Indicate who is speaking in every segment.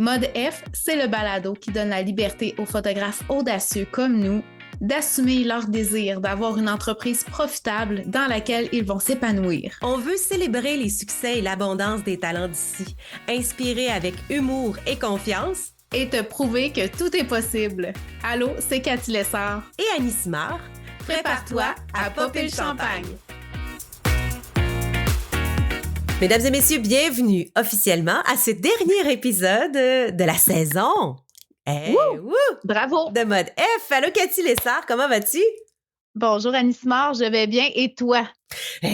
Speaker 1: Mode F, c'est le balado qui donne la liberté aux photographes audacieux comme nous d'assumer leur désir d'avoir une entreprise profitable dans laquelle ils vont s'épanouir.
Speaker 2: On veut célébrer les succès et l'abondance des talents d'ici, inspirer avec humour et confiance
Speaker 1: et te prouver que tout est possible. Allô, c'est Cathy Lessard
Speaker 2: et Annie Simard.
Speaker 1: Prépare-toi à popper le champagne.
Speaker 2: Mesdames et messieurs, bienvenue officiellement à ce dernier épisode de la saison.
Speaker 1: Hey, bravo!
Speaker 2: De Mode F. Allô, Cathy Lessard, comment vas-tu?
Speaker 1: Bonjour, Annie Simard, je vais bien. Et toi?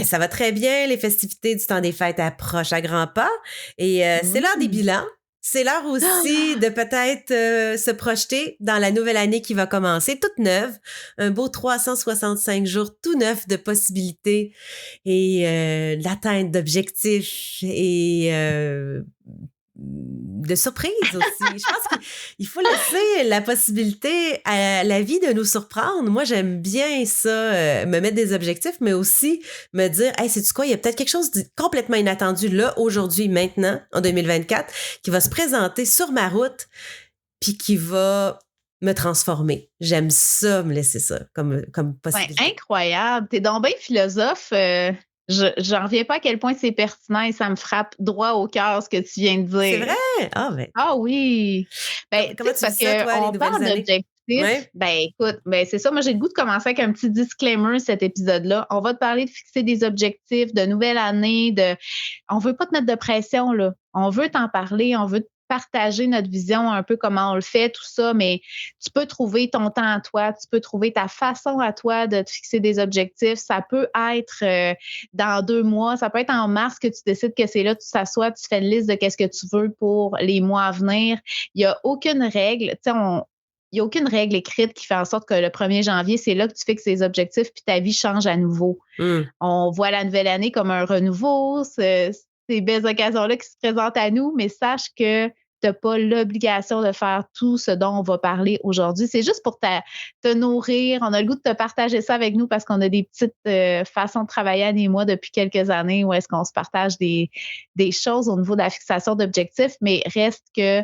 Speaker 2: Ça va très bien. Les festivités du temps des fêtes approchent à grands pas. Et c'est l'heure des bilans. C'est l'heure aussi de peut-être se projeter dans la nouvelle année qui va commencer, toute neuve. Un beau 365 jours tout neuf de possibilités et l'atteinte d'objectifs et de surprises aussi. Je pense qu'il faut laisser la possibilité à la vie de nous surprendre. Moi, j'aime bien ça, me mettre des objectifs, mais aussi me dire, hey, sais-tu quoi, il y a peut-être quelque chose de complètement inattendu là, aujourd'hui, maintenant, en 2024, qui va se présenter sur ma route, puis qui va me transformer. J'aime ça, me laisser ça comme possibilité.
Speaker 1: Ouais, incroyable. T'es donc bien philosophe. J'en reviens pas à quel point c'est pertinent et ça me frappe droit au cœur ce que tu viens de dire.
Speaker 2: C'est vrai?
Speaker 1: Ah oui! Ben,
Speaker 2: comment tu
Speaker 1: parce
Speaker 2: dis ça, toi,
Speaker 1: qu'on
Speaker 2: les
Speaker 1: parle
Speaker 2: nouvelles années?
Speaker 1: d'objectifs.
Speaker 2: Ouais.
Speaker 1: Ben, écoute, c'est ça. Moi, j'ai le goût de commencer avec un petit disclaimer, cet épisode-là. On va te parler de fixer des objectifs, de nouvelle année, on veut pas te mettre de pression, là. On veut t'en parler, on veut partager notre vision, un peu comment on le fait, tout ça, mais tu peux trouver ton temps à toi, tu peux trouver ta façon à toi de te fixer des objectifs. Ça peut être dans 2 mois, ça peut être en mars que tu décides que c'est là, tu t'assois, tu fais une liste de qu'est-ce que tu veux pour les mois à venir. Il n'y a aucune règle, tu sais, il n'y a aucune règle écrite qui fait en sorte que le 1er janvier, c'est là que tu fixes tes objectifs puis ta vie change à nouveau. On voit la nouvelle année comme un renouveau, ces belles occasions-là qui se présentent à nous, mais sache que tu n'as pas l'obligation de faire tout ce dont on va parler aujourd'hui. C'est juste pour te nourrir. On a le goût de te partager ça avec nous parce qu'on a des petites façons de travailler Annie et moi depuis quelques années où est-ce qu'on se partage des choses au niveau de la fixation d'objectifs, mais reste que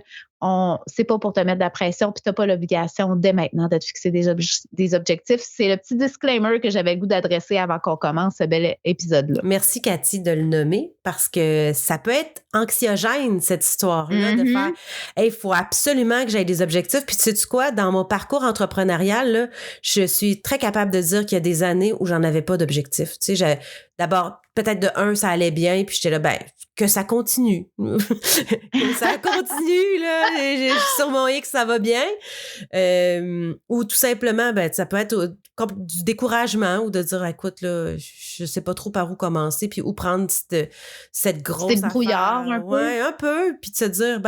Speaker 1: c'est pas pour te mettre de la pression puis tu n'as pas l'obligation dès maintenant de te fixer des objectifs. C'est le petit disclaimer que j'avais le goût d'adresser avant qu'on commence ce bel épisode-là.
Speaker 2: Merci, Cathy, de le nommer parce que ça peut être anxiogène, cette histoire-là, de faire « Hey, il faut absolument que j'aie des objectifs. » Puis tu sais quoi, dans mon parcours entrepreneurial, là, je suis très capable de dire qu'il y a des années où j'en avais pas d'objectifs. Tu sais, d'abord, peut-être de 1, ça allait bien, puis j'étais là, que ça continue. Que ça continue, là. Je suis sur mon X, ça va bien. Ou tout simplement, ça peut être comme du découragement ou de dire, écoute, là, je sais pas trop par où commencer, puis où prendre cette grosse affaire.
Speaker 1: C'est brouillard un peu.
Speaker 2: Ouais, un peu. Puis de se dire,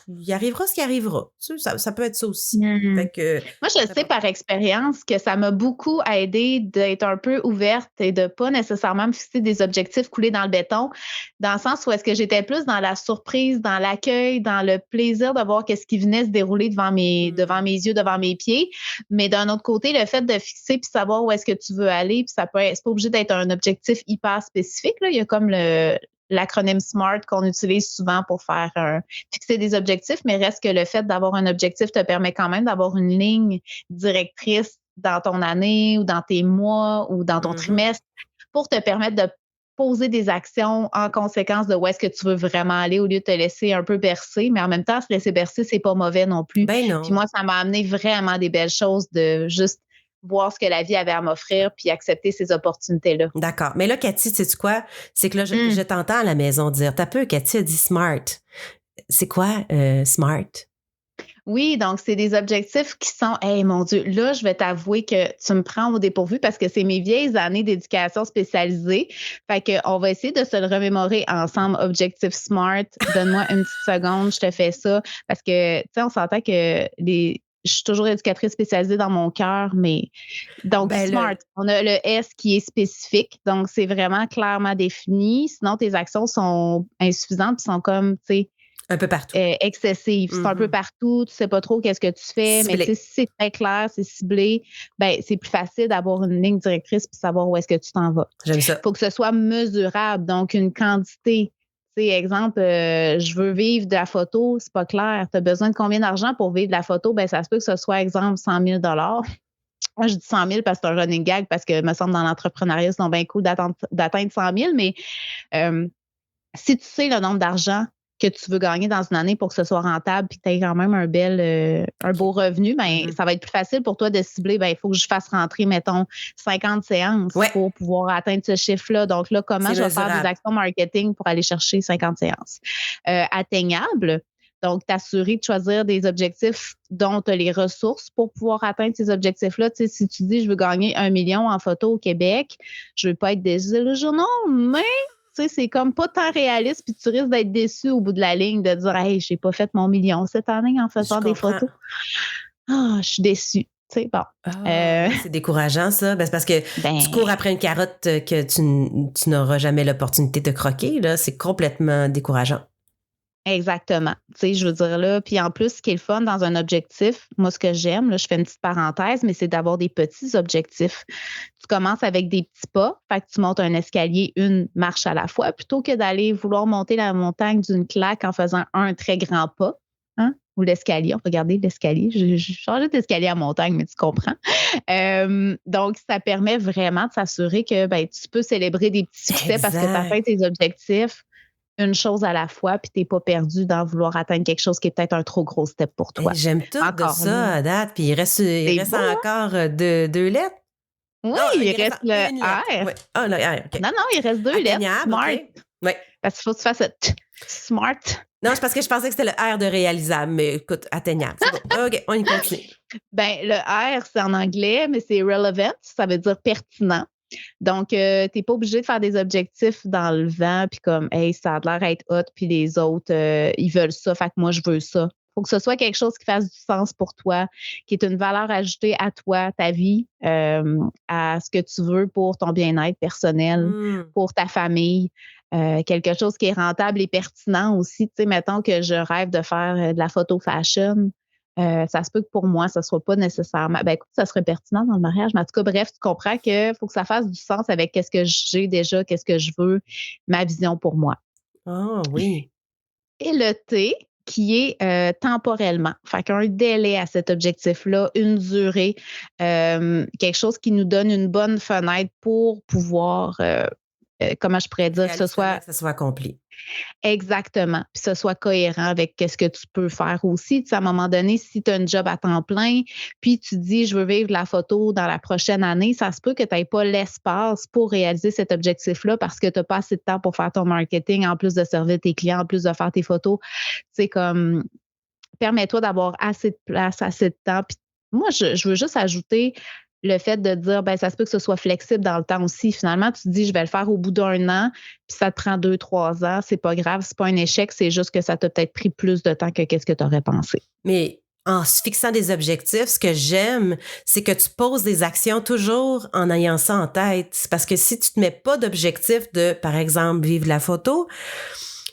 Speaker 2: il arrivera ce qui arrivera. Tu sais, ça peut être ça aussi. Fait que,
Speaker 1: moi, je sais par expérience que ça m'a beaucoup aidé d'être un peu ouverte et de pas nécessairement me fixer des objectifs coulés dans le béton, dans le sens où est-ce que j'étais plus dans la surprise, dans l'accueil, dans le plaisir de voir qu'est-ce qui venait se dérouler devant mes yeux, devant mes pieds. Mais d'un autre côté, le fait de fixer puis savoir où est-ce que tu veux aller, puis c'est pas obligé d'être un objectif hyper spécifique, là. Il y a comme l'acronyme SMART qu'on utilise souvent pour faire fixer des objectifs, mais reste que le fait d'avoir un objectif te permet quand même d'avoir une ligne directrice dans ton année ou dans tes mois ou dans ton trimestre pour te permettre de poser des actions en conséquence de où est-ce que tu veux vraiment aller au lieu de te laisser un peu bercer. Mais en même temps, se laisser bercer, c'est pas mauvais non plus.
Speaker 2: Non.
Speaker 1: Puis moi, ça m'a amené vraiment des belles choses de juste voir ce que la vie avait à m'offrir puis accepter ces opportunités-là.
Speaker 2: D'accord. Mais là, Cathy, sais-tu quoi? C'est que là, je t'entends à la maison dire, t'as peu, Cathy a dit SMART. C'est quoi SMART?
Speaker 1: Oui, donc c'est des objectifs qui sont, hey mon Dieu, là, je vais t'avouer que tu me prends au dépourvu parce que c'est mes vieilles années d'éducation spécialisée. Fait qu'on va essayer de se le remémorer ensemble. Objectif SMART. Donne-moi une petite seconde, je te fais ça. Parce que, tu sais, on s'entend que je suis toujours éducatrice spécialisée dans mon cœur, mais donc SMART, on a le S qui est spécifique, donc c'est vraiment clairement défini. Sinon, tes actions sont insuffisantes, puis sont comme, tu sais,
Speaker 2: un peu partout.
Speaker 1: Excessive. C'est un peu partout, tu sais pas trop qu'est-ce que tu fais, ciblé. Mais si c'est très clair, c'est ciblé, c'est plus facile d'avoir une ligne directrice puis savoir où est-ce que tu t'en vas.
Speaker 2: J'aime ça.
Speaker 1: Il faut que ce soit mesurable, donc une quantité. Tu sais, exemple, je veux vivre de la photo, c'est pas clair. Tu as besoin de combien d'argent pour vivre de la photo? Ben, ça se peut que ce soit, exemple, 100 000 Moi, je dis 100 000 parce que c'est un running gag, parce que, me semble, dans l'entrepreneuriat, c'est donc bien cool d'atteindre 100 000, mais si tu sais le nombre d'argent que tu veux gagner dans une année pour que ce soit rentable puis que tu aies quand même un beau revenu, ben, ça va être plus facile pour toi de cibler, ben, il faut que je fasse rentrer, mettons, 50 séances pour pouvoir atteindre ce chiffre-là. Donc là, comment je vais faire des actions marketing pour aller chercher 50 séances? Atteignable. Donc, t'assurer de choisir des objectifs dont tu as les ressources pour pouvoir atteindre ces objectifs-là. Tu sais, si tu dis, je veux gagner 1 million en photo au Québec, je veux pas être désillusionnant, mais tu sais, c'est comme pas tant réaliste, puis tu risques d'être déçu au bout de la ligne, de dire, hey, j'ai pas fait mon million cette année en faisant des photos. Ah, je suis déçue. Tu sais, bon.
Speaker 2: C'est décourageant, ça. Ben, c'est parce que tu cours après une carotte que tu n'auras jamais l'opportunité de croquer, là. C'est complètement décourageant.
Speaker 1: Exactement. Tu sais, je veux dire là, puis en plus, ce qui est le fun dans un objectif, moi, ce que j'aime, là, je fais une petite parenthèse, mais c'est d'avoir des petits objectifs. Tu commences avec des petits pas, fait que tu montes un escalier, une marche à la fois, plutôt que d'aller vouloir monter la montagne d'une claque en faisant un très grand pas, hein, ou l'escalier. On va regarder l'escalier. J'ai changé d'escalier à montagne, mais tu comprends. Donc, ça permet vraiment de s'assurer que ben, tu peux célébrer des petits succès parce que tu as atteint tes objectifs une chose à la fois, puis tu n'es pas perdu dans vouloir atteindre quelque chose qui est peut-être un trop gros step pour toi.
Speaker 2: J'aime tout encore de ça à date, puis il reste encore deux lettres.
Speaker 1: Oui, il reste le R.
Speaker 2: Oui. Ah, le R, OK.
Speaker 1: Non, il reste deux lettres. Smart.
Speaker 2: Okay. Oui.
Speaker 1: Parce qu'il faut que tu fasses smart.
Speaker 2: Non, c'est parce que je pensais que c'était le R de réalisable, mais écoute, atteignable. C'est bon. OK, on y continue. Ben,
Speaker 1: le R, c'est en anglais, mais c'est relevant, ça veut dire pertinent. Donc, tu n'es pas obligé de faire des objectifs dans le vent, puis comme, hey, ça a l'air d'être hot, puis les autres, ils veulent ça, fait que moi, je veux ça. Il faut que ce soit quelque chose qui fasse du sens pour toi, qui est une valeur ajoutée à toi, ta vie, à ce que tu veux pour ton bien-être personnel, pour ta famille. Quelque chose qui est rentable et pertinent aussi. Tu sais, mettons que je rêve de faire de la photo fashion. Ça se peut que pour moi, ça ne soit pas nécessairement. Ben écoute, ça serait pertinent dans le mariage. Mais en tout cas, bref, tu comprends qu'il faut que ça fasse du sens avec qu'est-ce que j'ai déjà, qu'est-ce que je veux, ma vision pour moi.
Speaker 2: Ah oui.
Speaker 1: Et le T, qui est temporellement. Fait qu'un délai à cet objectif-là, une durée, quelque chose qui nous donne une bonne fenêtre pour pouvoir, comment je pourrais dire, que ce soit
Speaker 2: accompli.
Speaker 1: Exactement. Puis que ce soit cohérent avec ce que tu peux faire aussi. Tu sais, à un moment donné, si tu as un job à temps plein, puis tu dis, je veux vivre de la photo dans la prochaine année, ça se peut que tu n'aies pas l'espace pour réaliser cet objectif-là parce que tu n'as pas assez de temps pour faire ton marketing, en plus de servir tes clients, en plus de faire tes photos. C'est comme, permets-toi d'avoir assez de place, assez de temps. Puis moi, je veux juste ajouter le fait de dire, ben ça se peut que ce soit flexible dans le temps aussi. Finalement, tu te dis, je vais le faire au bout d'1 an, puis ça te prend 2-3 ans, c'est pas grave, c'est pas un échec, c'est juste que ça t'a peut-être pris plus de temps que qu'est-ce que tu aurais pensé.
Speaker 2: Mais en se fixant des objectifs, ce que j'aime, c'est que tu poses des actions toujours en ayant ça en tête. C'est parce que si tu te mets pas d'objectif de, par exemple, vivre la photo,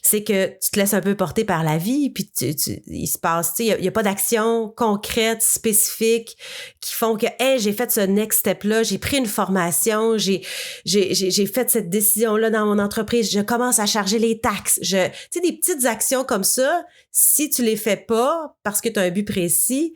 Speaker 2: c'est que tu te laisses un peu porter par la vie, puis il se passe, tu sais, il y a pas d'action concrète, spécifique, qui font que, hey, j'ai fait ce next step-là, j'ai pris une formation, j'ai fait cette décision-là dans mon entreprise, je commence à charger les taxes. Tu sais, des petites actions comme ça, si tu les fais pas parce que tu as un but précis,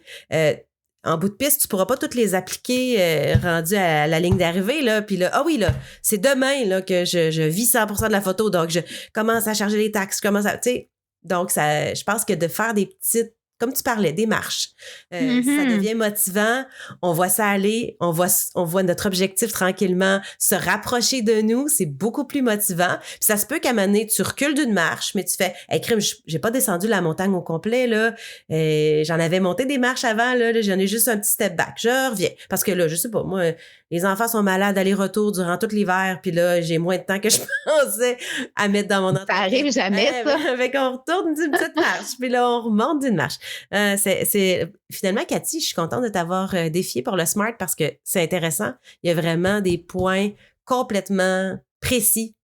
Speaker 2: en bout de piste, tu pourras pas toutes les appliquer rendu à la ligne d'arrivée, là. Puis là, ah oui, là, c'est demain là, que je vis 100% de la photo, donc je commence à charger les taxes, tu sais. Donc, ça, je pense que de faire des petites, comme tu parlais, des marches, ça devient motivant. On voit ça aller, on voit notre objectif tranquillement se rapprocher de nous. C'est beaucoup plus motivant. Puis ça se peut qu'à un moment donné, tu recules d'une marche, mais tu fais, hey, crime, j'ai pas descendu la montagne au complet, là. J'en avais monté des marches avant, là, j'en ai juste un petit step back. Je reviens. Parce que là, je sais pas, moi, les enfants sont malades aller-retour durant tout l'hiver, puis là, j'ai moins de temps que je pensais à mettre dans mon entreprise.
Speaker 1: Ça arrive jamais, ça.
Speaker 2: Fait qu'on retourne d'une petite marche, puis là, on remonte d'une marche. C'est finalement, Cathy, je suis contente de t'avoir défiée pour le SMART parce que c'est intéressant. Il y a vraiment des points complètement précis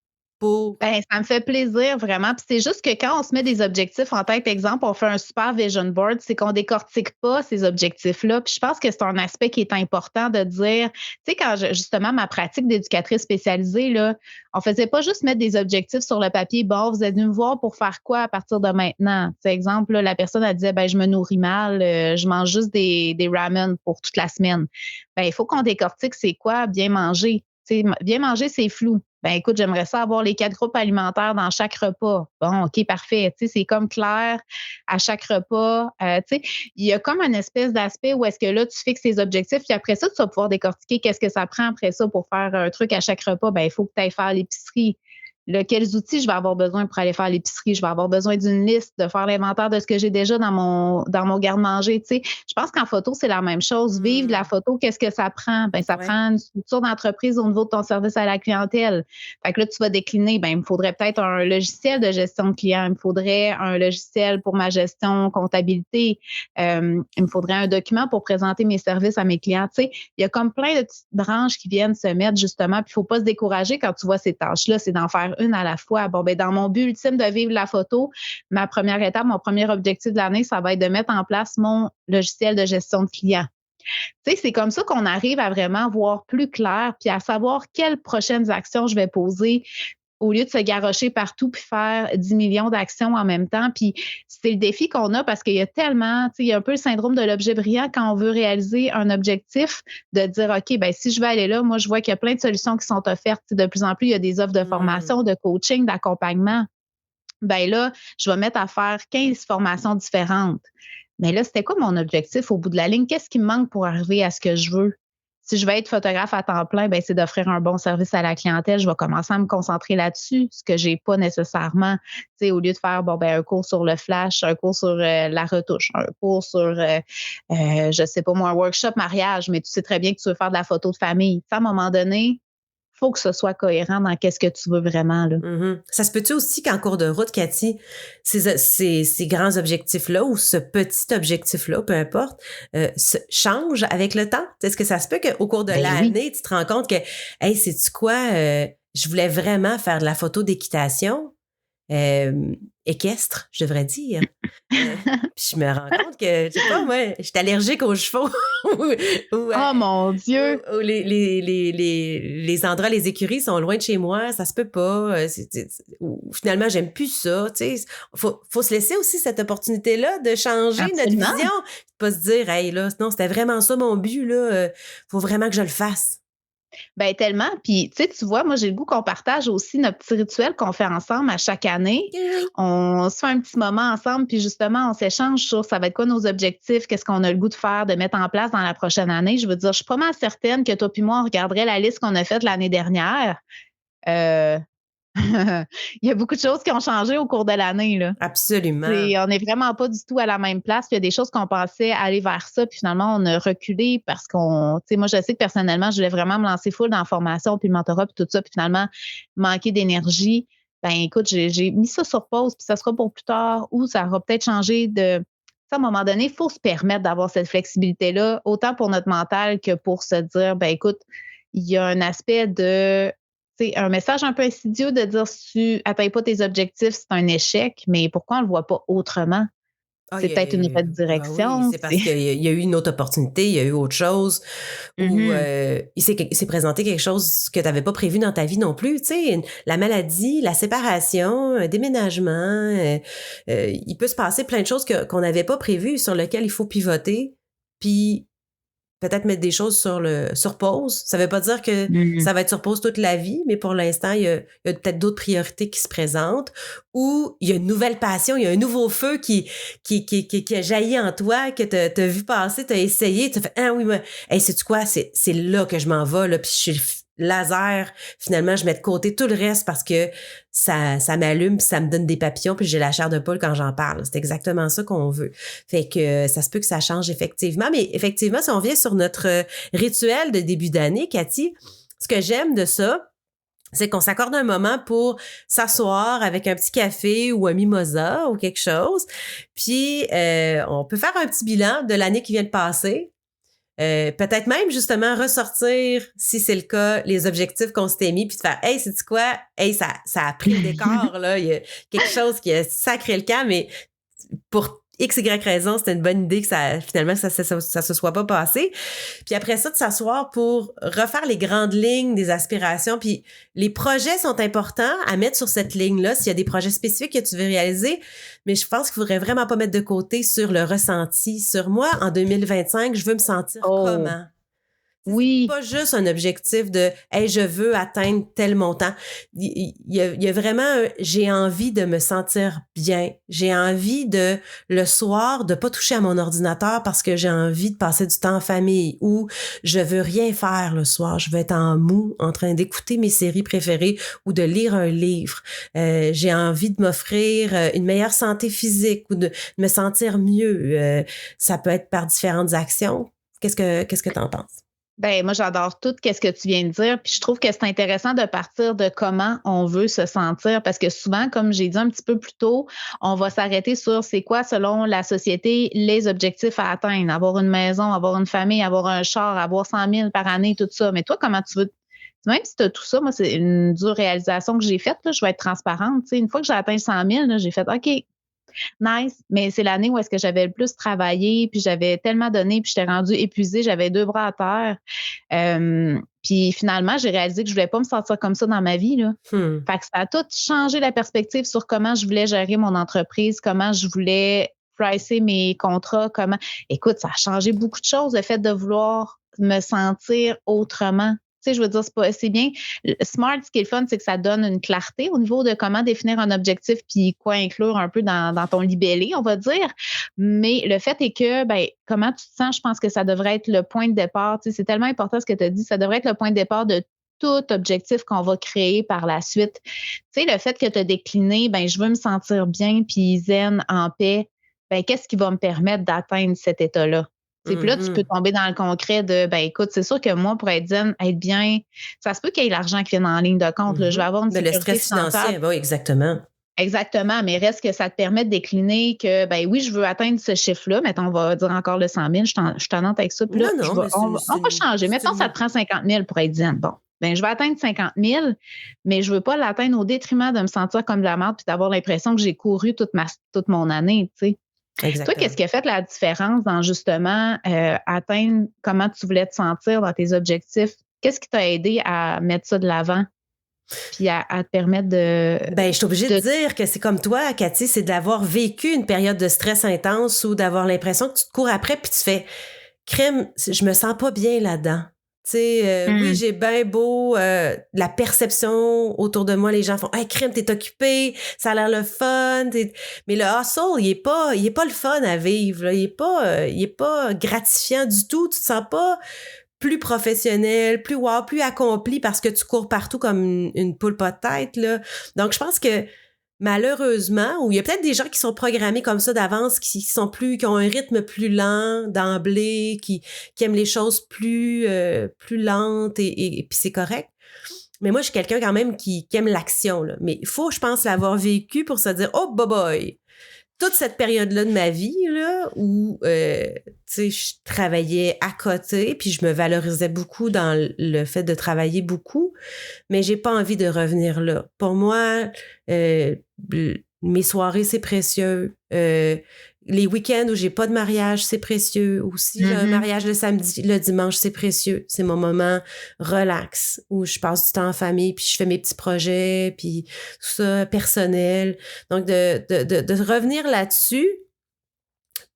Speaker 2: pour...
Speaker 1: Ben, ça me fait plaisir, vraiment. Puis c'est juste que quand on se met des objectifs en tête, exemple, on fait un super vision board, c'est qu'on décortique pas ces objectifs-là. Puis je pense que c'est un aspect qui est important de dire, tu sais, quand justement ma pratique d'éducatrice spécialisée, là, on faisait pas juste mettre des objectifs sur le papier. Bon, vous êtes venu me voir pour faire quoi à partir de maintenant? Par exemple, là, la personne, elle disait, ben, je me nourris mal, je mange juste des ramen pour toute la semaine. Ben, il faut qu'on décortique c'est quoi bien manger. Tu sais, bien manger, c'est flou. Ben écoute, j'aimerais ça avoir les 4 groupes alimentaires dans chaque repas. Bon, OK, parfait. Tu sais, c'est comme clair à chaque repas. Tu sais, il y a comme une espèce d'aspect où est-ce que là, tu fixes tes objectifs, puis après ça, tu vas pouvoir décortiquer qu'est-ce que ça prend après ça pour faire un truc à chaque repas. Ben il faut que tu ailles faire l'épicerie. Là, quels outils je vais avoir besoin pour aller faire l'épicerie? Je vais avoir besoin d'une liste, de faire l'inventaire de ce que j'ai déjà dans mon garde-manger. Tu sais, je pense qu'en photo, c'est la même chose. Vivre de la photo, qu'est-ce que ça prend? Ben, ça prend une structure d'entreprise au niveau de ton service à la clientèle. Fait que là, tu vas décliner. Ben, il me faudrait peut-être un logiciel de gestion de clients. Il me faudrait un logiciel pour ma gestion comptabilité. Il me faudrait un document pour présenter mes services à mes clients. Tu sais, il y a comme plein de petites branches qui viennent se mettre justement. Puis, il ne faut pas se décourager quand tu vois ces tâches-là. C'est d'en faire une à la fois. Bon, ben, dans mon but ultime de vivre la photo, ma première étape, mon premier objectif de l'année, ça va être de mettre en place mon logiciel de gestion de clients. Tu sais, c'est comme ça qu'on arrive à vraiment voir plus clair puis à savoir quelles prochaines actions je vais poser au lieu de se garrocher partout puis faire 10 millions d'actions en même temps. Puis c'est le défi qu'on a parce qu'il y a tellement, tu sais, il y a un peu le syndrome de l'objet brillant quand on veut réaliser un objectif, de dire, OK, ben si je vais aller là, moi, je vois qu'il y a plein de solutions qui sont offertes. De plus en plus, il y a des offres de formation, de coaching, d'accompagnement. Ben là, je vais mettre à faire 15 formations différentes. Mais là, c'était quoi mon objectif au bout de la ligne? Qu'est-ce qui me manque pour arriver à ce que je veux? Si je veux être photographe à temps plein, ben c'est d'offrir un bon service à la clientèle. Je vais commencer à me concentrer là-dessus, ce que j'ai pas nécessairement. Tu sais, au lieu de faire un cours sur le flash, un cours sur la retouche, un cours sur, je sais pas moi, un workshop mariage, mais tu sais très bien que tu veux faire de la photo de famille. Tu sais, à un moment donné, faut que ce soit cohérent dans qu'est-ce que tu veux vraiment, là.
Speaker 2: Ça se peut-tu aussi qu'en cours de route, Cathy, ces grands objectifs-là ou ce petit objectif-là, peu importe, change avec le temps? Est-ce que ça se peut qu'au cours de l'année, tu te rends compte que, hey, sais-tu quoi, je voulais vraiment faire de la photo d'équitation, équestre, je devrais dire. Puis je me rends compte que, je sais pas, moi, je suis allergique aux chevaux.
Speaker 1: Oh mon Dieu!
Speaker 2: Ou les endroits, les écuries sont loin de chez moi, ça se peut pas. Ou finalement, j'aime plus ça. Tu sais, faut se laisser aussi cette opportunité-là de changer notre vision. Pas se dire, hey, là, non, c'était vraiment ça mon but, là. Faut vraiment que je le fasse.
Speaker 1: Ben tellement. Puis, tu vois, moi, j'ai le goût qu'on partage aussi notre petit rituel qu'on fait ensemble à chaque année. On se fait un petit moment ensemble, puis justement, on s'échange sur ça va être quoi nos objectifs, qu'est-ce qu'on a le goût de faire, de mettre en place dans la prochaine année. Je veux dire, je suis pas mal certaine que toi puis moi, on regarderait la liste qu'on a faite l'année dernière. Il y a beaucoup de choses qui ont changé au cours de l'année, là.
Speaker 2: Absolument.
Speaker 1: On n'est vraiment pas du tout à la même place. Il y a des choses qu'on pensait aller vers ça, puis finalement, on a reculé parce qu'on... Tu sais, moi, je sais que personnellement, je voulais vraiment me lancer full dans la formation, puis le mentorat, puis tout ça, puis finalement, manquer d'énergie. Ben écoute, j'ai mis ça sur pause, puis ça sera pour plus tard, ou ça aura peut-être changé de... À un moment donné, il faut se permettre d'avoir cette flexibilité-là, autant pour notre mental que pour se dire, ben écoute, il y a un aspect de... C'est un message un peu insidieux de dire si tu n'atteins pas tes objectifs, c'est un échec, mais pourquoi on ne le voit pas autrement? C'est peut-être une autre direction.
Speaker 2: Oui, c'est parce qu'il y a eu une autre opportunité, il y a eu autre chose, ou il s'est présenté quelque chose que tu n'avais pas prévu dans ta vie non plus. Tu sais, la maladie, la séparation, un déménagement, il peut se passer plein de choses qu'on n'avait pas prévues, sur lesquelles il faut pivoter, puis peut-être mettre des choses sur pause. Ça veut pas dire que ça va être sur pause toute la vie, mais pour l'instant, il y a peut-être d'autres priorités qui se présentent, ou il y a une nouvelle passion, il y a un nouveau feu qui a jailli en toi, que t'as vu passer, t'as essayé, t'as fait, ah oui, mais, hey, sais-tu quoi, c'est là que je m'en vais, là, puis je suis laser, finalement, je mets de côté tout le reste parce que ça m'allume, puis ça me donne des papillons, puis j'ai la chair de poule quand j'en parle. C'est exactement ça qu'on veut. Fait que ça se peut que ça change effectivement, mais effectivement, si on vient sur notre rituel de début d'année, Cathy, ce que j'aime de ça, c'est qu'on s'accorde un moment pour s'asseoir avec un petit café ou un mimosa ou quelque chose, puis on peut faire un petit bilan de l'année qui vient de passer. Peut-être même, justement, ressortir, si c'est le cas, les objectifs qu'on s'était mis, puis de faire « Hey, sais-tu quoi? Hey, ça a pris le décor, là. Il y a quelque chose qui a sacré le camp, mais pour X, Y raison, c'était une bonne idée que ça se soit pas passé. » Puis après ça, de s'asseoir pour refaire les grandes lignes des aspirations. Puis les projets sont importants à mettre sur cette ligne-là, s'il y a des projets spécifiques que tu veux réaliser. Mais je pense qu'il faudrait vraiment pas mettre de côté sur le ressenti. Sur moi, en 2025, je veux me sentir comment?
Speaker 1: Oui.
Speaker 2: C'est pas juste un objectif de « Hey, je veux atteindre tel montant ». Il y a vraiment j'ai envie de me sentir bien. J'ai envie de, le soir, de pas toucher à mon ordinateur parce que j'ai envie de passer du temps en famille, ou je veux rien faire le soir. Je veux être en mou, en train d'écouter mes séries préférées ou de lire un livre. J'ai envie de m'offrir une meilleure santé physique ou de me sentir mieux. Ça peut être par différentes actions. Qu'est-ce que t'en penses?
Speaker 1: Ben moi, j'adore tout ce que tu viens de dire. Puis je trouve que c'est intéressant de partir de comment on veut se sentir, parce que souvent, comme j'ai dit un petit peu plus tôt, on va s'arrêter sur c'est quoi, selon la société, les objectifs à atteindre. Avoir une maison, avoir une famille, avoir un char, avoir 100 000 par année, tout ça. Mais toi, comment tu veux... Même si tu as tout ça, moi, c'est une dure réalisation que j'ai faite. Là, je vais être transparente. Une fois que j'ai atteint 100 000, là, j'ai fait OK, nice, mais c'est l'année où est-ce que j'avais le plus travaillé, puis j'avais tellement donné, puis j'étais rendue épuisée, j'avais 2 bras à terre. Puis finalement, j'ai réalisé que je voulais pas me sentir comme ça dans ma vie, là. Fait que ça a tout changé la perspective sur comment je voulais gérer mon entreprise, comment je voulais pricer mes contrats, comment... Écoute, ça a changé beaucoup de choses, le fait de vouloir me sentir autrement. Tu sais, je veux dire, c'est bien. Smart, ce qui est le fun, c'est que ça donne une clarté au niveau de comment définir un objectif puis quoi inclure un peu dans ton libellé, on va dire. Mais le fait est que, ben, comment tu te sens, je pense que ça devrait être le point de départ. Tu sais, c'est tellement important ce que tu as dit. Ça devrait être le point de départ de tout objectif qu'on va créer par la suite. Tu sais, le fait que tu as décliné, ben, je veux me sentir bien puis zen, en paix, ben, qu'est-ce qui va me permettre d'atteindre cet état-là? Puis là, tu peux tomber dans le concret de, ben écoute, c'est sûr que moi, pour être zen, être bien, ça se peut qu'il y ait l'argent qui vienne en ligne de compte. Là. Je vais avoir une sécurité
Speaker 2: le stress financier, oui, exactement.
Speaker 1: Exactement, mais reste que ça te permet de décliner que, ben oui, je veux atteindre ce chiffre-là. Mettons, on va dire encore le 100 000, je suis tannante avec ça. Puis là, on va changer. Mettons, ça te prend 50 000 pour être zen. Bon, ben je vais atteindre 50 000, mais je veux pas l'atteindre au détriment de me sentir comme de la merde puis d'avoir l'impression que j'ai couru toute mon année, tu sais. Exactement. Toi, qu'est-ce qui a fait la différence dans justement atteindre comment tu voulais te sentir dans tes objectifs? Qu'est-ce qui t'a aidé à mettre ça de l'avant puis à te permettre de...
Speaker 2: Ben, je suis obligée de dire que c'est comme toi, Cathy, c'est d'avoir vécu une période de stress intense ou d'avoir l'impression que tu te cours après puis tu fais « Crème, je me sens pas bien là-dedans ». Tu sais, oui, j'ai bien beau la perception autour de moi, les gens font « Hey, Crème, t'es occupée, ça a l'air le fun. » Mais le hustle, il est pas le fun à vivre. Là. Il est pas gratifiant du tout. Tu te sens pas plus professionnel, plus wow, plus accompli parce que tu cours partout comme une poule pas de tête. Là. Donc, je pense que malheureusement, ou il y a peut-être des gens qui sont programmés comme ça d'avance, qui ont un rythme plus lent d'emblée, qui aiment les choses plus lentes et puis c'est correct. Mais moi, je suis quelqu'un quand même qui aime l'action. Là. Mais il faut, je pense, l'avoir vécu pour se dire « Oh, boy! » Toute cette période-là de ma vie, là, où, tu sais, je travaillais à côté, puis je me valorisais beaucoup dans le fait de travailler beaucoup, mais j'ai pas envie de revenir là. Pour moi, mes soirées, c'est précieux. Les week-ends où j'ai pas de mariage, c'est précieux. Ou si j'ai un mariage le samedi, le dimanche, c'est précieux. C'est mon moment relax, où je passe du temps en famille, puis je fais mes petits projets, puis tout ça, personnel. Donc, de revenir là-dessus,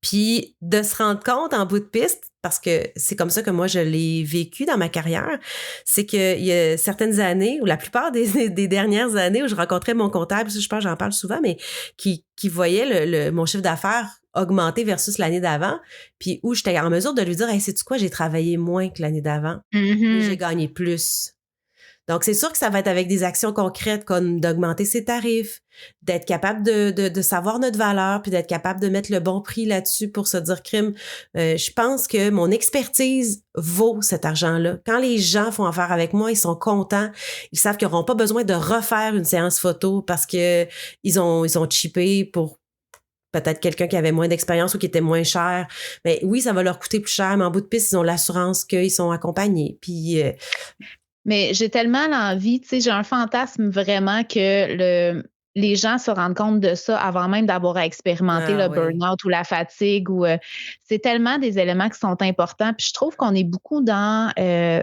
Speaker 2: puis de se rendre compte en bout de piste, parce que c'est comme ça que moi je l'ai vécu dans ma carrière, c'est qu'il y a certaines années, ou la plupart des dernières années où je rencontrais mon comptable, je pense que j'en parle souvent, mais qui voyait mon chiffre d'affaires augmenter versus l'année d'avant, puis où j'étais en mesure de lui dire « Hey, sais-tu quoi, j'ai travaillé moins que l'année d'avant, et j'ai gagné plus. » Donc, c'est sûr que ça va être avec des actions concrètes comme d'augmenter ses tarifs, d'être capable de savoir notre valeur, puis d'être capable de mettre le bon prix là-dessus pour se dire, crime, je pense que mon expertise vaut cet argent-là. Quand les gens font affaire avec moi, ils sont contents. Ils savent qu'ils n'auront pas besoin de refaire une séance photo parce que ils ont chippé pour peut-être quelqu'un qui avait moins d'expérience ou qui était moins cher. Mais oui, ça va leur coûter plus cher, mais en bout de piste, ils ont l'assurance qu'ils sont accompagnés. Puis...
Speaker 1: Mais j'ai tellement l'envie, tu sais, j'ai un fantasme vraiment que les gens se rendent compte de ça avant même d'avoir à expérimenter le burn-out ou la fatigue. C'est tellement des éléments qui sont importants. Puis je trouve qu'on est beaucoup dans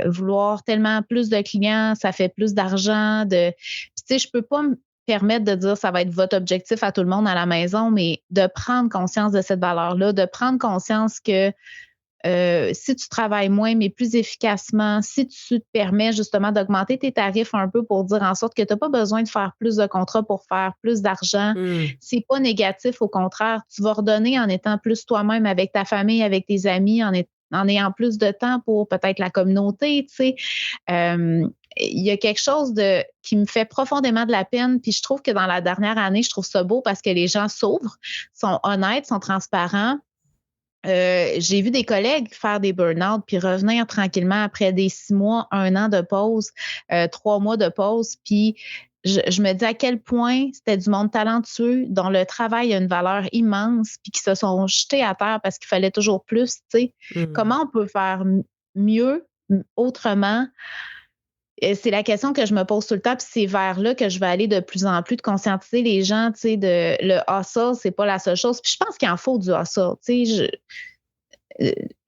Speaker 1: vouloir tellement plus de clients, ça fait plus d'argent. Puis tu sais, je peux pas me permettre de dire ça va être votre objectif à tout le monde à la maison, mais de prendre conscience de cette valeur-là, de prendre conscience que si tu travailles moins, mais plus efficacement, si tu te permets justement d'augmenter tes tarifs un peu pour dire en sorte que tu n'as pas besoin de faire plus de contrats pour faire plus d'argent, c'est pas négatif, au contraire, tu vas redonner en étant plus toi-même avec ta famille, avec tes amis, en ayant plus de temps pour peut-être la communauté, tu sais. Il y a quelque chose qui me fait profondément de la peine, puis je trouve que dans la dernière année, je trouve ça beau parce que les gens s'ouvrent, sont honnêtes, sont transparents. J'ai vu des collègues faire des burn-out puis revenir tranquillement après des 6 mois, 1 an de pause, 3 mois de pause. Puis je me dis à quel point c'était du monde talentueux dont le travail a une valeur immense puis qui se sont jetés à terre parce qu'il fallait toujours plus, tu sais. Comment on peut faire mieux, autrement? Et c'est la question que je me pose tout le temps, puis c'est vers là que je vais aller de plus en plus, de conscientiser les gens, tu sais, le hustle, c'est pas la seule chose. Puis je pense qu'il en faut du hustle, tu sais.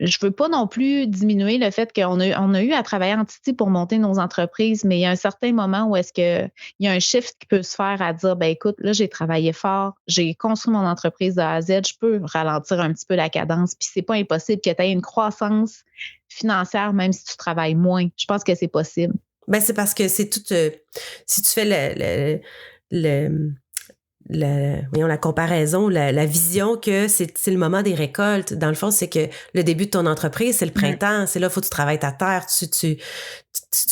Speaker 1: Je veux pas non plus diminuer le fait qu'on a eu à travailler en Titi pour monter nos entreprises, mais il y a un certain moment où est-ce que il y a un shift qui peut se faire à dire, ben écoute, là, j'ai travaillé fort, j'ai construit mon entreprise de A à Z, je peux ralentir un petit peu la cadence, puis c'est pas impossible que tu aies une croissance financière même si tu travailles moins. Je pense que c'est possible.
Speaker 2: Ben, c'est parce que c'est tout... si tu fais la comparaison, la vision que c'est le moment des récoltes. Dans le fond, c'est que le début de ton entreprise, c'est le printemps. C'est là, il faut que tu travailles ta terre, tu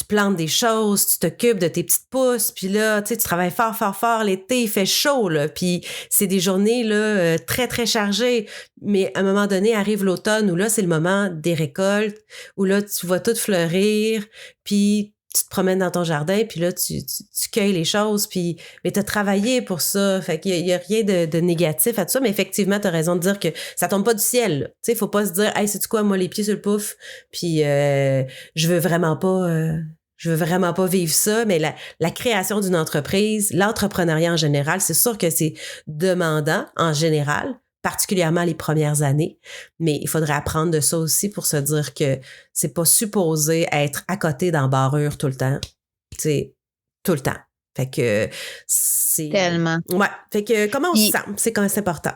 Speaker 2: plantes des choses, tu t'occupes de tes petites pousses, puis là, tu sais, tu travailles fort, fort, fort. L'été, il fait chaud, là, puis c'est des journées, là, très, très chargées. Mais à un moment donné, arrive l'automne où là, c'est le moment des récoltes, où là, tu vois tout fleurir, puis tu te promènes dans ton jardin, puis là, tu cueilles les choses, puis mais tu as travaillé pour ça. Fait qu'il y a rien de négatif à tout ça, mais effectivement, tu as raison de dire que ça tombe pas du ciel. Tu sais, faut pas se dire « Hey, sais-tu quoi, moi, les pieds sur le pouf, puis je veux vraiment pas vivre ça. » Mais la création d'une entreprise, l'entrepreneuriat en général, c'est sûr que c'est demandant en général, particulièrement les premières années, mais il faudrait apprendre de ça aussi pour se dire que c'est pas supposé être à côté dans barrure tout le temps, tu sais, tout le temps. Fait que c'est...
Speaker 1: Tellement.
Speaker 2: Ouais, fait que comment on se sent, c'est quand même important.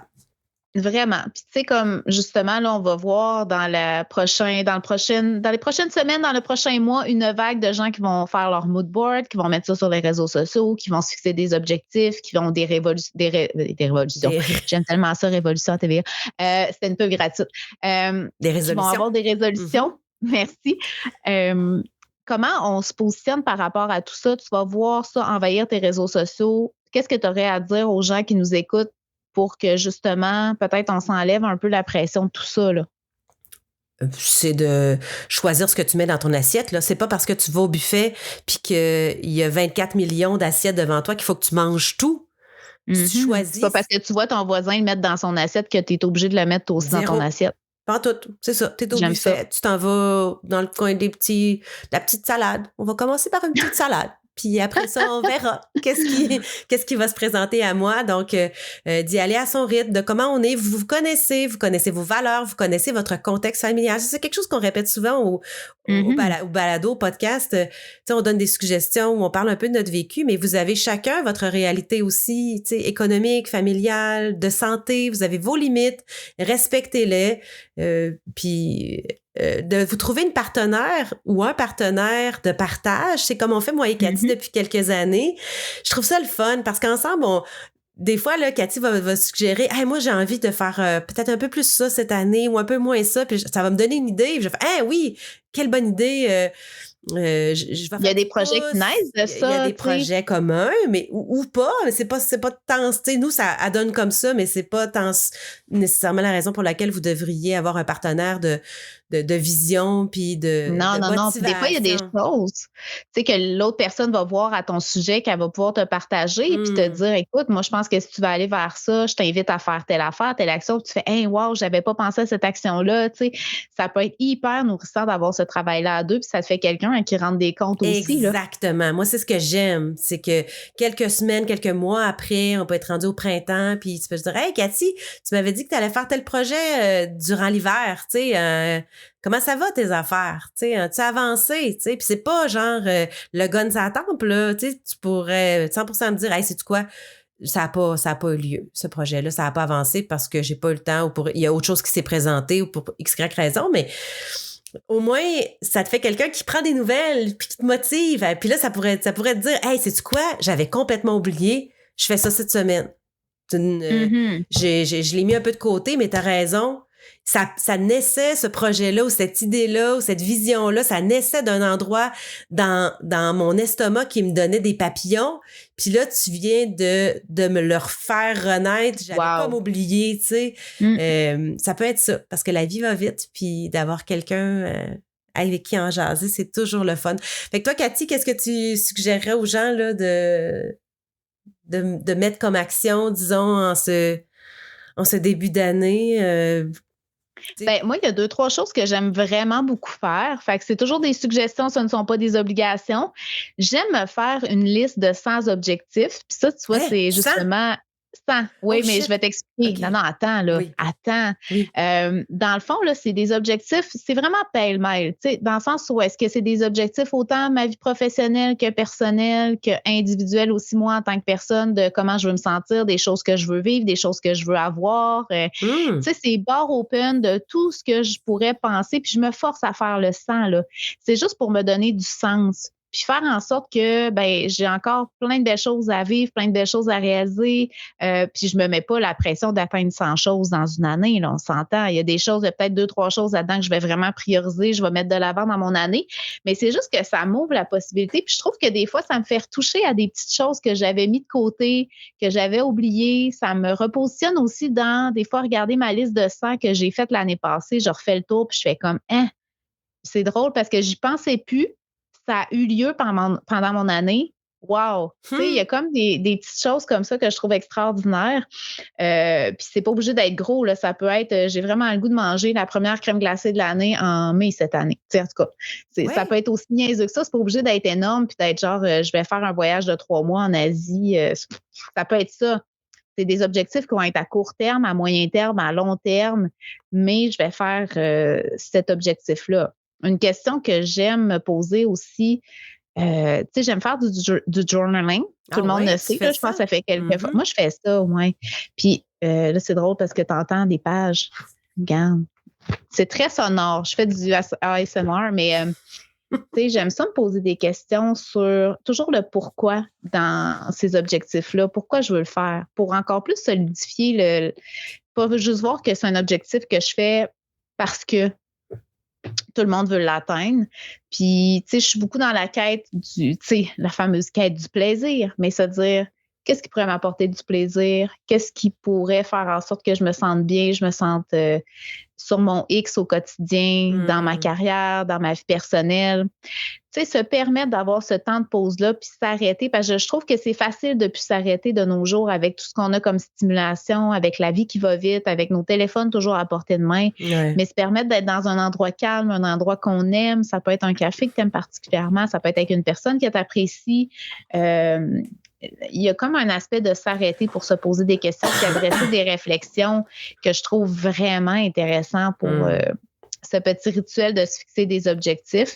Speaker 1: Vraiment. Puis tu sais, comme justement, là, on va voir dans les prochaines semaines, dans le prochain mois, une vague de gens qui vont faire leur mood board, qui vont mettre ça sur les réseaux sociaux, qui vont se fixer des objectifs, qui vont des révolutions. J'aime tellement ça, révolution à TVA. C'était une peu gratuite.
Speaker 2: Des résolutions.
Speaker 1: Qui vont avoir des résolutions. Merci. Comment on se positionne par rapport à tout ça? Tu vas voir ça envahir tes réseaux sociaux. Qu'est-ce que tu aurais à dire aux gens qui nous écoutent pour que, justement, peut-être on s'enlève un peu la pression de tout ça, là?
Speaker 2: C'est de choisir ce que tu mets dans ton assiette, là. C'est pas parce que tu vas au buffet puis qu'il y a 24 millions d'assiettes devant toi qu'il faut que tu manges tout. Tu choisis.
Speaker 1: C'est pas parce que tu vois ton voisin le mettre dans son assiette que tu es obligé de le mettre aussi dans ton assiette.
Speaker 2: Pas tout. C'est ça. T'es au buffet. Tu t'en vas dans le coin la petite salade. On va commencer par une petite salade. Puis après ça, on verra qu'est-ce qui va se présenter à moi. Donc, d'y aller à son rythme, de comment on est. Vous connaissez vos valeurs, vous connaissez votre contexte familial. C'est quelque chose qu'on répète souvent au balado, au podcast. Tu sais, on donne des suggestions, où on parle un peu de notre vécu, mais vous avez chacun votre réalité aussi, tu sais, économique, familiale, de santé. Vous avez vos limites. Respectez-les. Puis... de vous trouver une partenaire ou un partenaire de partage. C'est comme on fait, moi et Cathy, depuis quelques années. Je trouve ça le fun parce qu'ensemble, des fois, là, Cathy va suggérer, hey, moi, j'ai envie de faire peut-être un peu plus ça cette année ou un peu moins ça, puis ça va me donner une idée. Puis je fais, oui, quelle bonne idée. Je vais faire
Speaker 1: Il y a des
Speaker 2: du
Speaker 1: projets qui
Speaker 2: pouce.
Speaker 1: naissent de
Speaker 2: Il y a
Speaker 1: ça,
Speaker 2: des projets communs, mais ou pas, mais c'est pas tant, tu sais, nous, ça donne comme ça, mais c'est pas tant nécessairement la raison pour laquelle vous devriez avoir un partenaire de vision puis de
Speaker 1: Non. Puis des fois, il y a des
Speaker 2: motivation.
Speaker 1: choses, tu sais, que l'autre personne va voir à ton sujet, qu'elle va pouvoir te partager, puis te dire, écoute, moi, je pense que si tu vas aller vers ça, je t'invite à faire telle affaire, telle action. Puis tu fais, hey, wow, j'avais pas pensé à cette action-là, tu sais. Ça peut être hyper nourrissant d'avoir ce travail-là à deux, puis ça te fait quelqu'un à qui rendre des comptes aussi, là.
Speaker 2: Exactement. Moi, c'est ce que j'aime. C'est que quelques semaines, quelques mois après, on peut être rendu au printemps, puis tu peux te dire, hey, Cathy, tu m'avais dit que tu allais faire tel projet durant l'hiver, tu sais, comment ça va tes affaires? Tu sais, as-tu avancé? Tu sais, puis c'est pas genre le gun sur la tempe, là. Tu sais, tu pourrais 100% me dire, hey, sais-tu quoi? Ça a pas eu lieu, ce projet-là. Ça a pas avancé parce que j'ai pas eu le temps ou il y a autre chose qui s'est présenté ou pour X, Y raison, mais au moins, ça te fait quelqu'un qui prend des nouvelles puis qui te motive. Puis là, ça pourrait te dire, hey, sais-tu quoi? J'avais complètement oublié. Je fais ça cette semaine. Je l'ai mis un peu de côté, mais t'as raison. Ça naissait, ce projet-là, ou cette idée-là, ou cette vision-là, ça naissait d'un endroit dans mon estomac qui me donnait des papillons. Puis là, tu viens de me le refaire renaître. J'avais comme oublié, tu sais. Ça peut être ça, parce que la vie va vite, puis d'avoir quelqu'un avec qui en jaser, c'est toujours le fun. Fait que toi, Cathy, qu'est-ce que tu suggérerais aux gens là de mettre comme action, disons, en ce début d'année?
Speaker 1: Ben, moi, il y a 2-3 choses que j'aime vraiment beaucoup faire. Fait que c'est toujours des suggestions, ce ne sont pas des obligations. J'aime me faire une liste de 100 objectifs. Puis ça, tu vois, c'est
Speaker 2: 100?
Speaker 1: justement 100. Oui,
Speaker 2: Oh,
Speaker 1: mais
Speaker 2: shit.
Speaker 1: je vais t'expliquer.
Speaker 2: Okay.
Speaker 1: Non, attends, là.
Speaker 2: Oui.
Speaker 1: Attends.
Speaker 2: Oui.
Speaker 1: Dans le fond, là, c'est des objectifs, c'est vraiment pêle-mêle. Tu sais, dans le sens où est-ce que c'est des objectifs autant ma vie professionnelle que personnelle, que individuelle aussi, moi, en tant que personne, de comment je veux me sentir, des choses que je veux vivre, des choses que je veux avoir. Tu sais, c'est barre open de tout ce que je pourrais penser, puis je me force à faire le 100, là. C'est juste pour me donner du sens. Puis faire en sorte que ben j'ai encore plein de belles choses à vivre, plein de belles choses à réaliser. Puis je me mets pas la pression d'atteindre 100 choses dans une année. Là, on s'entend. Il y a des choses, il y a peut-être 2-3 choses là-dedans que je vais vraiment prioriser, je vais mettre de l'avant dans mon année. Mais c'est juste que ça m'ouvre la possibilité. Puis je trouve que des fois, ça me fait retoucher à des petites choses que j'avais mis de côté, que j'avais oubliées. Ça me repositionne aussi dans, des fois, regarder ma liste de 100 que j'ai faite l'année passée. Je refais le tour, puis je fais comme, c'est drôle parce que j'y pensais plus. Ça a eu lieu pendant mon année. Wow! Tu sais, il y a comme des petites choses comme ça que je trouve extraordinaires. Puis c'est pas obligé d'être gros, là. Ça peut être, j'ai vraiment le goût de manger la première crème glacée de l'année en mai cette année. Tu sais, en tout cas, ça peut être aussi niaiseux que ça. C'est pas obligé d'être énorme puis d'être genre, je vais faire un voyage de 3 mois en Asie. Ça peut être ça. C'est des objectifs qui vont être à court terme, à moyen terme, à long terme, mais je vais faire cet objectif-là. Une question que j'aime me poser aussi, tu sais, j'aime faire du journaling. Tout le monde le sait, là, je pense que ça fait quelques fois. Moi, je fais ça, ouais. Puis là, c'est drôle parce que tu entends des pages. Regarde. C'est très sonore. Je fais du ASMR, mais tu sais, j'aime ça me poser des questions sur toujours le pourquoi dans ces objectifs-là. Pourquoi je veux le faire? Pour encore plus solidifier pas juste voir que c'est un objectif que je fais parce que tout le monde veut l'atteindre. Puis, tu sais, je suis beaucoup dans la quête la fameuse quête du plaisir, mais se dire, qu'est-ce qui pourrait m'apporter du plaisir? Qu'est-ce qui pourrait faire en sorte que je me sente bien, je me sente sur mon X au quotidien, dans ma carrière, dans ma vie personnelle. Tu sais, se permettre d'avoir ce temps de pause-là puis s'arrêter, parce que je trouve que c'est facile de plus s'arrêter de nos jours avec tout ce qu'on a comme stimulation, avec la vie qui va vite, avec nos téléphones toujours à portée de main.
Speaker 2: Ouais.
Speaker 1: Mais se permettre d'être dans un endroit calme, un endroit qu'on aime, ça peut être un café que tu aimes particulièrement, ça peut être avec une personne que tu apprécies. Il y a comme un aspect de s'arrêter pour se poser des questions et adresser des réflexions que je trouve vraiment intéressant pour ce petit rituel de se fixer des objectifs.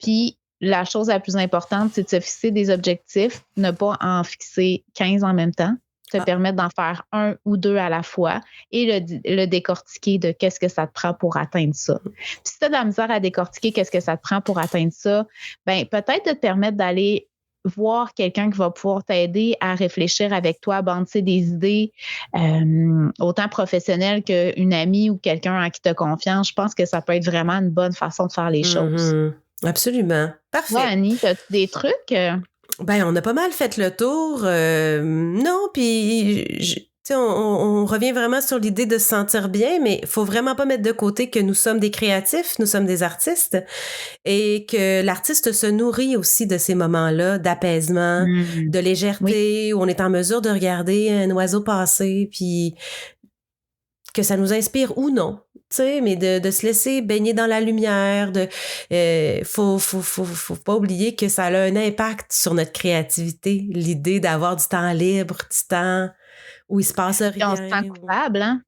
Speaker 1: Puis, la chose la plus importante, c'est de se fixer des objectifs, ne pas en fixer 15 en même temps, te permettre d'en faire 1 ou 2 à la fois et le décortiquer de qu'est-ce que ça te prend pour atteindre ça. Puis si tu as de la misère à décortiquer qu'est-ce que ça te prend pour atteindre ça, bien, peut-être de te permettre d'aller voir quelqu'un qui va pouvoir t'aider à réfléchir avec toi, à bandiser des idées, autant professionnelles qu'une amie ou quelqu'un en qui tu as confiance. Je pense que ça peut être vraiment une bonne façon de faire les choses.
Speaker 2: Absolument. Parfait.
Speaker 1: Ouais, Annie, as-tu des trucs?
Speaker 2: Ben, on a pas mal fait le tour. Non, puis tu sais, on revient vraiment sur l'idée de se sentir bien, mais il faut vraiment pas mettre de côté que nous sommes des créatifs, nous sommes des artistes, et que l'artiste se nourrit aussi de ces moments-là d'apaisement, de légèreté, où on est en mesure de regarder un oiseau passer, puis que ça nous inspire ou non. Tu sais, mais de se laisser baigner dans la lumière, faut pas oublier que ça a un impact sur notre créativité, l'idée d'avoir du temps libre, du temps où il se passe rien.
Speaker 1: Et on se sent coupable, hein?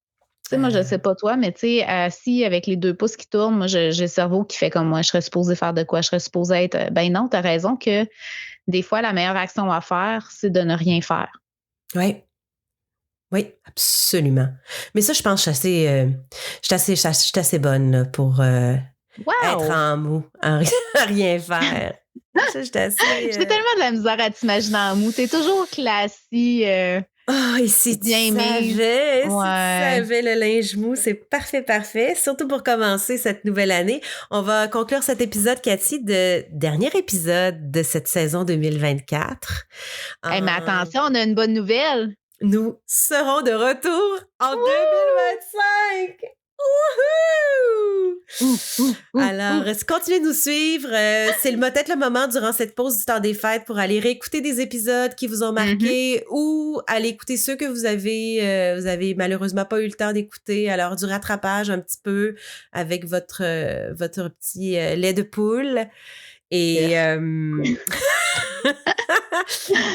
Speaker 1: Tu sais, moi, je sais pas toi, mais tu sais, assis avec les 2 pouces qui tournent, moi, j'ai le cerveau qui fait comme moi, je serais supposée faire de quoi? Je serais supposée être... Ben non, t'as raison que des fois, la meilleure action à faire, c'est de ne rien faire.
Speaker 2: Oui. Oui, absolument. Mais ça, je pense que je suis assez bonne là, pour être en mou, à rien faire. Ça, je suis assez...
Speaker 1: J'ai tellement de la misère à t'imaginer en mou. T'es toujours classique.
Speaker 2: Et si tu savais, si tu savais le linge mou, c'est parfait. Surtout pour commencer cette nouvelle année. On va conclure cet épisode, Cathy, de dernier épisode de cette saison 2024.
Speaker 1: Hey, mais attention, on a une bonne nouvelle.
Speaker 2: Nous serons de retour en 2025! Wouhou! Alors, continuez de nous suivre. C'est peut-être le moment durant cette pause du temps des fêtes pour aller réécouter des épisodes qui vous ont marqué ou aller écouter ceux que vous avez malheureusement pas eu le temps d'écouter. Alors, du rattrapage un petit peu avec votre petit lait de poule. Et,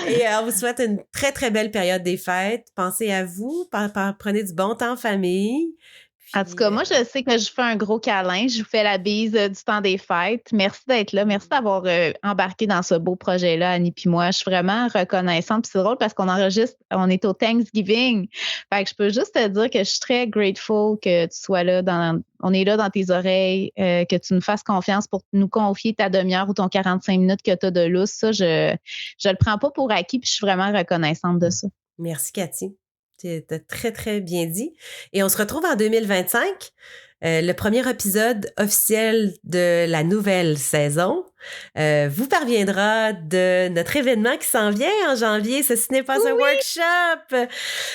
Speaker 2: et on vous souhaite une très, très belle période des fêtes. Pensez à vous, prenez du bon temps en famille. Puis,
Speaker 1: en tout cas, moi, je sais que je fais un gros câlin. Je vous fais la bise du temps des fêtes. Merci d'être là. Merci d'avoir embarqué dans ce beau projet-là, Annie puis moi. Je suis vraiment reconnaissante. Puis c'est drôle parce qu'on enregistre, on est au Thanksgiving. Fait que je peux juste te dire que je suis très grateful que tu sois là on est là dans tes oreilles, que tu nous fasses confiance pour nous confier ta demi-heure ou ton 45 minutes que tu as de lousse. Ça, je le prends pas pour acquis, puis je suis vraiment reconnaissante de ça.
Speaker 2: Merci, Cathy. Tu as très, très bien dit. Et on se retrouve en 2025, le premier épisode officiel de la nouvelle saison. Vous parviendra de notre événement qui s'en vient en janvier. Ceci n'est pas un workshop.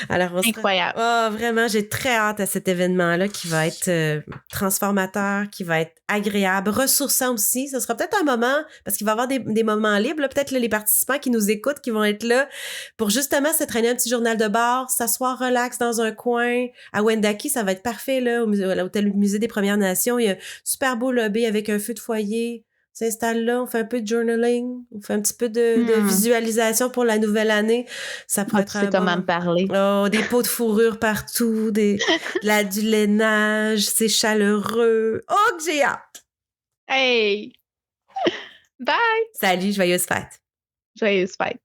Speaker 2: Alors,
Speaker 1: incroyable.
Speaker 2: Vraiment, j'ai très hâte à cet événement-là qui va être transformateur, qui va être agréable, ressourçant aussi. Ce sera peut-être un moment, parce qu'il va y avoir des moments libres, là, peut-être là, les participants qui nous écoutent, qui vont être là pour justement se traîner un petit journal de bord, s'asseoir relax dans un coin. À Wendake, ça va être parfait, là, à l'hôtel Musée des Premières Nations. Il y a un super beau lobby avec un feu de foyer. On s'installe là, on fait un peu de journaling, on fait un petit peu de visualisation pour la nouvelle année. Ça pourrait être
Speaker 1: comment me parler.
Speaker 2: Oh, des pots de fourrure partout, du lainage, c'est chaleureux. Oh, que j'ai hâte!
Speaker 1: Hey! Bye!
Speaker 2: Salut, joyeuse fête!
Speaker 1: Joyeuse fête!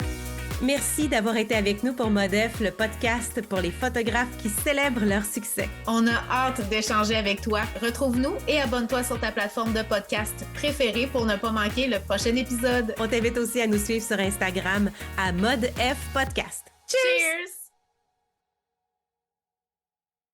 Speaker 2: Merci d'avoir été avec nous pour Modef, le podcast pour les photographes qui célèbrent leur succès.
Speaker 1: On a hâte d'échanger avec toi. Retrouve-nous et abonne-toi sur ta plateforme de podcast préférée pour ne pas manquer le prochain épisode.
Speaker 2: On t'invite aussi à nous suivre sur Instagram à ModF Podcast. Cheers!